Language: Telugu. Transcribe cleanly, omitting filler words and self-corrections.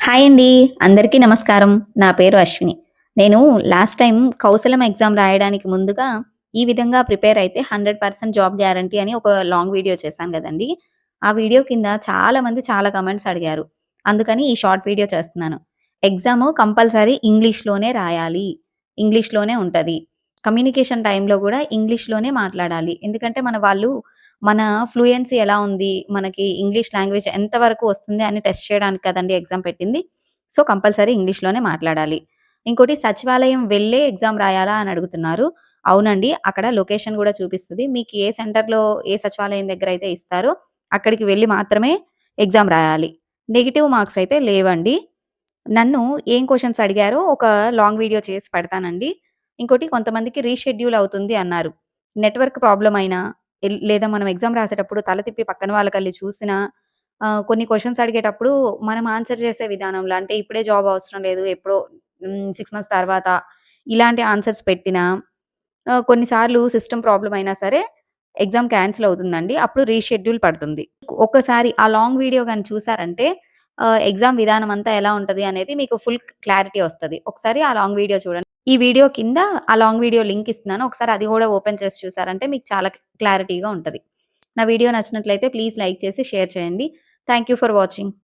హాయ్ అండి. అందరికీ నమస్కారం. నా పేరు అశ్విని. నేను లాస్ట్ టైమ్ కౌశలం ఎగ్జామ్ రాయడానికి ముందుగా ఈ విధంగా ప్రిపేర్ అయితే 100% జాబ్ గ్యారంటీ అని ఒక లాంగ్ వీడియో చేశాను గదండీ! ఆ వీడియో కింద చాలామంది చాలా కామెంట్స్ అడిగారు. అందుకని ఈ షార్ట్ వీడియో చేస్తున్నాను. ఎగ్జాము కంపల్సరీ ఇంగ్లీష్‌లోనే రాయాలి. ఇంగ్లీష్‌లోనే ఉంటది. కమ్యూనికేషన్ టైమ్‌లో గూడా ఇంగ్లీష్‌లోనే మాట్లాడాలి. ఎందుకంటే మన ఫ్లూయెన్సీ ఎలా ఉంది? మనకి ఇంగ్లీష్ లాంగ్వేజ్ ఎంత వరకు వస్తుంది అని టెస్ట్ చేయడానికి కదండీ ఎగ్జామ్ పెట్టింది. సో, కంపల్సరీ ఇంగ్లీష్‌లోనే మాట్లాడాలి. ఇంకోటి సచివాలయం వెళ్ళే ఎగ్జామ్ రాయాలా అని అడుగుతున్నారు. అవునండి. అక్కడ లొకేషన్ గూడా చూపిస్తది. మీకు ఏ సెంటర్‌లో ఏ సచివాలయం దగ్గరైతే ఇస్తారో అక్కడికి వెళ్లి మాత్రమే ఎగ్జామ్ రాయాలి. నెగెటివ్ మార్క్స్ అయితే లేవండి. నన్ను ఏం క్వెషన్స్ అడిగారో ఒక లాంగ్ వీడియో చేసి పెడతానండి. ఇంకోటి కొంతమందికి రీషెడ్యూల్ అవుతుంది అన్నారు. నెట్‌వర్క్ ప్రాబ్లమ్ అయినా, లేదా మనం ఎగ్జామ్ రాసేటప్పుడు తల తిప్పి పక్కన వాళ్ళకెళ్ళి చూసినా, కొన్ని క్వెషన్స్ అడిగేటప్పుడు మనం ఆన్సర్ చేసే విధానంలో అంటే ఇప్పుడే జాబ్ అవసరం లేదు. ఎప్పుడో 6 మంత్స్ తర్వాత ఇలాంటి ఆన్సర్స్ పెట్టినా కొన్నిసార్లు సిస్టమ్ ప్రాబ్లమ్ అయినా సరే ఎగ్జామ్ క్యాన్సిల్ అవుతుందండి. అప్పుడు రీషెడ్యూల్ పడుతుంది. ఒక్కసారి ఆ లాంగ్ వీడియో గాని చూసారంటే ఎగ్జామ్ విధానం అంతా ఎలా ఉంటది అనేది మీకు ఫుల్ క్లారిటీ వస్తది. ఒకసారి ఆ లాంగ్ వీడియో చూడండి. ఈ వీడియో కింద ఆ లాంగ్ వీడియో లింక్ ఇస్తున్నాను. ఒకసారి అది గూడా ఓపెన్ చేసి చూసారంటే మీకు చాలా క్లారిటీగా ఉంటది. నా వీడియో నచ్చినట్లయితే ప్లీజ్ లైక్ చేసి షేర్ చేయండి. Thank you for watching.